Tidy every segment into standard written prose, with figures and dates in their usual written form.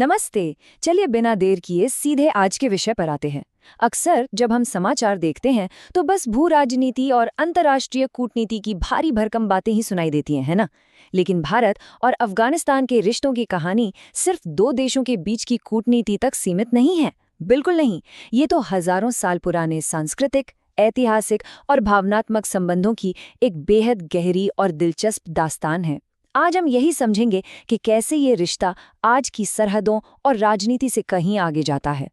नमस्ते। चलिए बिना देर किए सीधे आज के विषय पर आते हैं। अक्सर जब हम समाचार देखते हैं तो बस भू राजनीति और अंतर्राष्ट्रीय कूटनीति की भारी भरकम बातें ही सुनाई देती हैं, है ना? लेकिन भारत और अफगानिस्तान के रिश्तों की कहानी सिर्फ दो देशों के बीच की कूटनीति तक सीमित नहीं है। बिल्कुल नहीं। ये तो हजारों साल पुराने सांस्कृतिक, ऐतिहासिक और भावनात्मक संबंधों की एक बेहद गहरी और दिलचस्प दास्तान है। आज हम यही समझेंगे कि कैसे ये रिश्ता आज की सरहदों और राजनीति से कहीं आगे जाता है।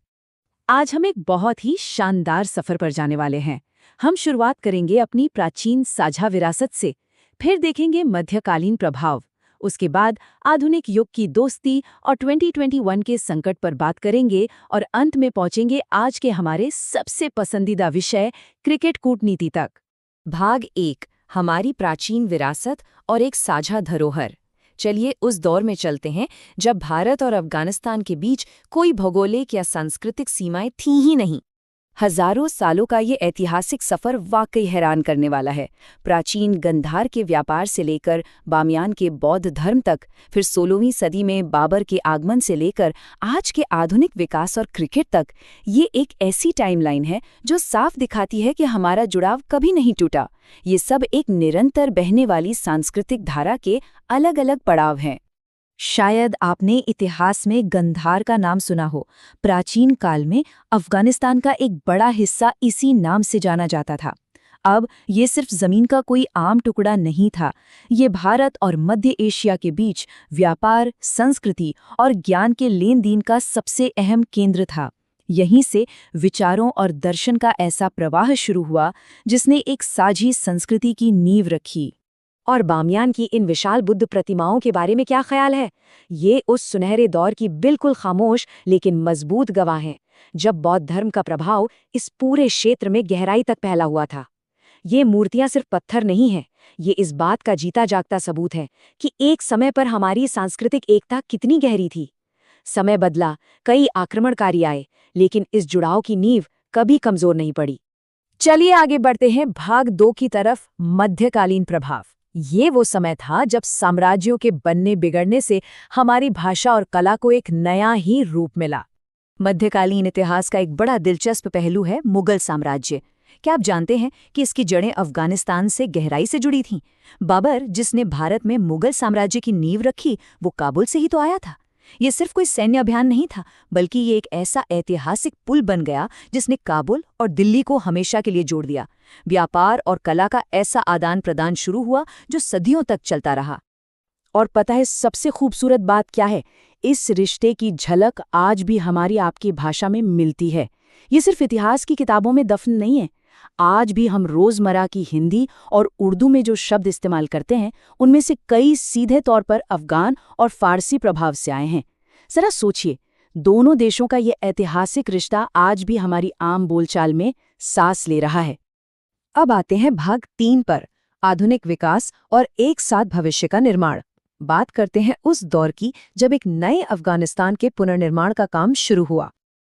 आज हम एक बहुत ही शानदार सफर पर जाने वाले हैं। हम शुरुआत करेंगे अपनी प्राचीन साझा विरासत से, फिर देखेंगे मध्यकालीन प्रभाव, उसके बाद आधुनिक युग की दोस्ती और 2021 के संकट पर बात करेंगे और अंत में पहुंचेंगे आज के हमारे सबसे पसंदीदा विषय क्रिकेट कूटनीति तक। भाग 1, हमारी प्राचीन विरासत और एक साझा धरोहर। चलिए उस दौर में चलते हैं जब भारत और अफगानिस्तान के बीच कोई भौगोलिक या सांस्कृतिक सीमाएं थीं ही नहीं। हजारों सालों का ये ऐतिहासिक सफर वाकई हैरान करने वाला है। प्राचीन गंधार के व्यापार से लेकर बामियान के बौद्ध धर्म तक, फिर 16वीं सदी में बाबर के आगमन से लेकर आज के आधुनिक विकास और क्रिकेट तक, ये एक ऐसी टाइमलाइन है जो साफ दिखाती है कि हमारा जुड़ाव कभी नहीं टूटा। ये सब एक निरंतर बहने वाली सांस्कृतिक धारा के अलग-अलग पड़ाव हैं। शायद आपने इतिहास में गंधार का नाम सुना हो। प्राचीन काल में अफगानिस्तान का एक बड़ा हिस्सा इसी नाम से जाना जाता था। अब ये सिर्फ जमीन का कोई आम टुकड़ा नहीं था, ये भारत और मध्य एशिया के बीच व्यापार, संस्कृति और ज्ञान के लेन देन का सबसे अहम केंद्र था। यहीं से विचारों और दर्शन का ऐसा प्रवाह शुरू हुआ जिसने एक साझी संस्कृति की नींव रखी। और बामियान की इन विशाल बुद्ध प्रतिमाओं के बारे में क्या ख्याल है? ये उस सुनहरे दौर की बिल्कुल खामोश लेकिन मजबूत गवाह हैं, जब बौद्ध धर्म का प्रभाव इस पूरे क्षेत्र में गहराई तक फैला हुआ था। ये मूर्तियां सिर्फ पत्थर नहीं हैं, ये इस बात का जीता जागता सबूत है कि एक समय पर हमारी सांस्कृतिक एकता कितनी गहरी थी। समय बदला, कई आक्रमणकारी आए, लेकिन इस जुड़ाव की नींव कभी कमजोर नहीं पड़ी। चलिए आगे बढ़ते हैं भाग 2 की तरफ, मध्यकालीन प्रभाव। ये वो समय था जब साम्राज्यों के बनने बिगड़ने से हमारी भाषा और कला को एक नया ही रूप मिला। मध्यकालीन इतिहास का एक बड़ा दिलचस्प पहलू है मुगल साम्राज्य। क्या आप जानते हैं कि इसकी जड़ें अफगानिस्तान से गहराई से जुड़ी थीं? बाबर, जिसने भारत में मुगल साम्राज्य की नींव रखी, वो काबुल से ही तो आया था। ये सिर्फ कोई सैन्य अभियान नहीं था, बल्कि ये एक ऐसा ऐतिहासिक पुल बन गया जिसने काबुल और दिल्ली को हमेशा के लिए जोड़ दिया। व्यापार और कला का ऐसा आदान प्रदान शुरू हुआ जो सदियों तक चलता रहा। और पता है सबसे खूबसूरत बात क्या है? इस रिश्ते की झलक आज भी हमारी आपकी भाषा में मिलती है। ये सिर्फ इतिहास की किताबों में दफन नहीं है। आज भी हम रोजमर्रा की हिंदी और उर्दू में जो शब्द इस्तेमाल करते हैं, उनमें से कई सीधे तौर पर अफगान और फारसी प्रभाव से आए हैं। जरा सोचिए, दोनों देशों का ये ऐतिहासिक रिश्ता आज भी हमारी आम बोलचाल में सांस ले रहा है। अब आते हैं भाग 3 पर, आधुनिक विकास और एक साथ भविष्य का निर्माण। बात करते हैं उस दौर की जब एक नए अफगानिस्तान के पुनर्निर्माण का काम शुरू हुआ।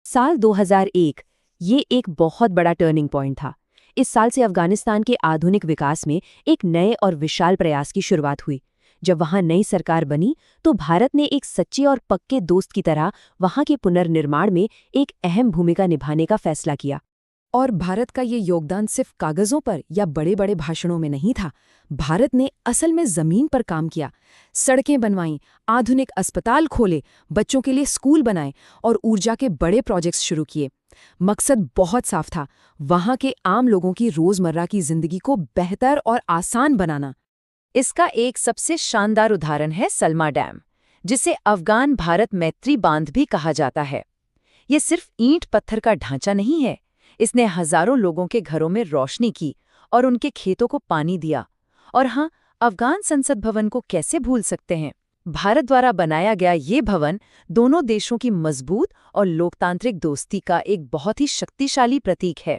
साल 2001, ये एक बहुत बड़ा टर्निंग पॉइंट था। इस साल से अफगानिस्तान के आधुनिक विकास में एक नए और विशाल प्रयास की शुरुआत हुई। जब वहां नई सरकार बनी तो भारत ने एक सच्चे और पक्के दोस्त की तरह वहां के पुनर्निर्माण में एक अहम भूमिका निभाने का फैसला किया। और भारत का ये योगदान सिर्फ कागजों पर या बड़े बड़े भाषणों में नहीं था। भारत ने असल में जमीन पर काम किया, सड़कें बनवाईं, आधुनिक अस्पताल खोले, बच्चों के लिए स्कूल बनाए और ऊर्जा के बड़े प्रोजेक्ट्स शुरू किए। मकसद बहुत साफ था, वहां के आम लोगों की रोजमर्रा की जिंदगी को बेहतर और आसान बनाना। इसका एक सबसे शानदार उदाहरण है सलमा डैम, जिसे अफगान भारत मैत्री बांध भी कहा जाता है। ये सिर्फ ईंट पत्थर का ढांचा नहीं है, इसने हजारों लोगों के घरों में रोशनी की और उनके खेतों को पानी दिया। और हाँ, अफगान संसद भवन को कैसे भूल सकते हैं? भारत द्वारा बनाया गया ये भवन दोनों देशों की मजबूत और लोकतांत्रिक दोस्ती का एक बहुत ही शक्तिशाली प्रतीक है।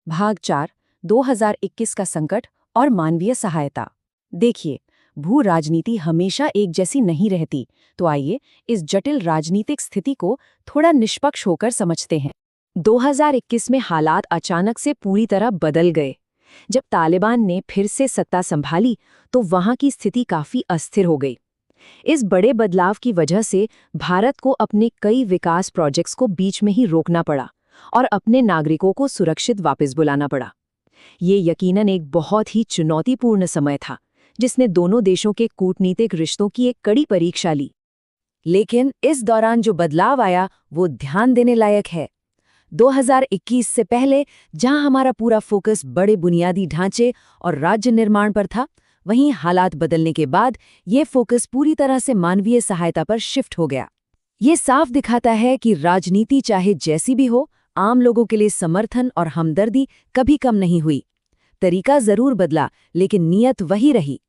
भाग 4, 2021 का संकट और मानवीय सहायता। देखिए, भू राजनीति हमेशा एक जैसी नहीं रहती, तो आइए इस जटिल राजनीतिक स्थिति को थोड़ा निष्पक्ष होकर समझते हैं। 2021 में हालात अचानक से पूरी तरह बदल गए। जब तालिबान ने फिर से सत्ता संभाली तो वहां की स्थिति काफी अस्थिर हो गई। इस बड़े बदलाव की वजह से भारत को अपने कई विकास प्रोजेक्ट्स को बीच में ही रोकना पड़ा और अपने नागरिकों को सुरक्षित वापस बुलाना पड़ा। ये यकीनन एक बहुत ही चुनौतीपूर्ण समय था, जिसने दोनों देशों के कूटनीतिक रिश्तों की एक कड़ी परीक्षा ली। लेकिन इस दौरान जो बदलाव आया वो ध्यान देने लायक है। 2021 से पहले जहां हमारा पूरा फोकस बड़े बुनियादी ढांचे और राज्य निर्माण पर था, वहीं हालात बदलने के बाद ये फोकस पूरी तरह से मानवीय सहायता पर शिफ्ट हो गया। ये साफ दिखाता है कि राजनीति चाहे जैसी भी हो, आम लोगों के लिए समर्थन और हमदर्दी कभी कम नहीं हुई। तरीका जरूर बदला, लेकिन नीयत वही रही।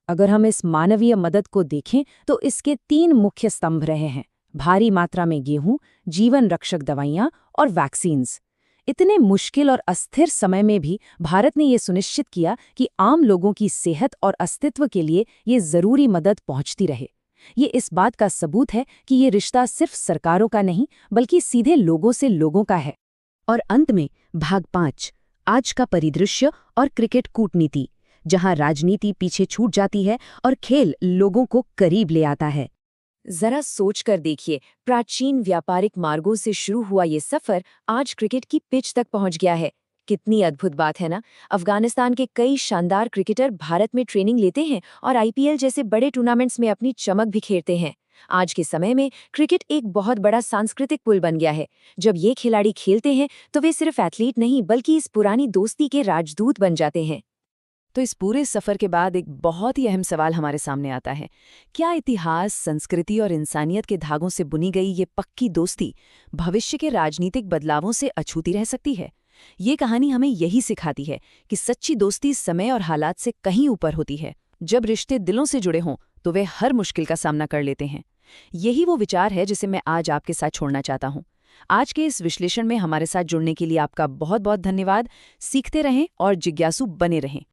अगर हम इस मानवीय मदद को देखें तो इसके 3 मुख्य स्तंभ रहे हैं: भारी मात्रा में गेहूं, जीवन रक्षक दवाइयां और वैक्सीन्स। इतने मुश्किल और अस्थिर समय में भी भारत ने ये सुनिश्चित किया कि आम लोगों की सेहत और अस्तित्व के लिए ये जरूरी मदद पहुंचती रहे। ये इस बात का सबूत है कि ये रिश्ता सिर्फ सरकारों का नहीं, बल्कि सीधे लोगों से लोगों का है। और अंत में भाग 5, आज का परिदृश्य और क्रिकेट कूटनीति, जहां राजनीति पीछे छूट जाती है और खेल लोगों को करीब ले आता है। जरा सोच कर देखिए, प्राचीन व्यापारिक मार्गों से शुरू हुआ ये सफर आज क्रिकेट की पिच तक पहुंच गया है। कितनी अद्भुत बात है ना। अफगानिस्तान के कई शानदार क्रिकेटर भारत में ट्रेनिंग लेते हैं और आईपीएल जैसे बड़े टूर्नामेंट्स में अपनी चमक बिखेरते हैं। आज के समय में क्रिकेट एक बहुत बड़ा सांस्कृतिक पुल बन गया है। जब ये खिलाड़ी खेलते हैं तो वे सिर्फ एथलीट नहीं, बल्कि इस पुरानी दोस्ती के राजदूत बन जाते हैं। तो इस पूरे सफर के बाद एक बहुत ही अहम सवाल हमारे सामने आता है: क्या इतिहास, संस्कृति और इंसानियत के धागों से बुनी गई ये पक्की दोस्ती भविष्य के राजनीतिक बदलावों से अछूती रह सकती है? ये कहानी हमें यही सिखाती है कि सच्ची दोस्ती समय और हालात से कहीं ऊपर होती है। जब रिश्ते दिलों से जुड़े हों तो वे हर मुश्किल का सामना कर लेते हैं। यही वो विचार है जिसे मैं आज आपके साथ छोड़ना चाहता हूँ। आज के इस विश्लेषण में हमारे साथ जुड़ने के लिए आपका बहुत बहुत धन्यवाद। सीखते रहें और जिज्ञासु बने रहें।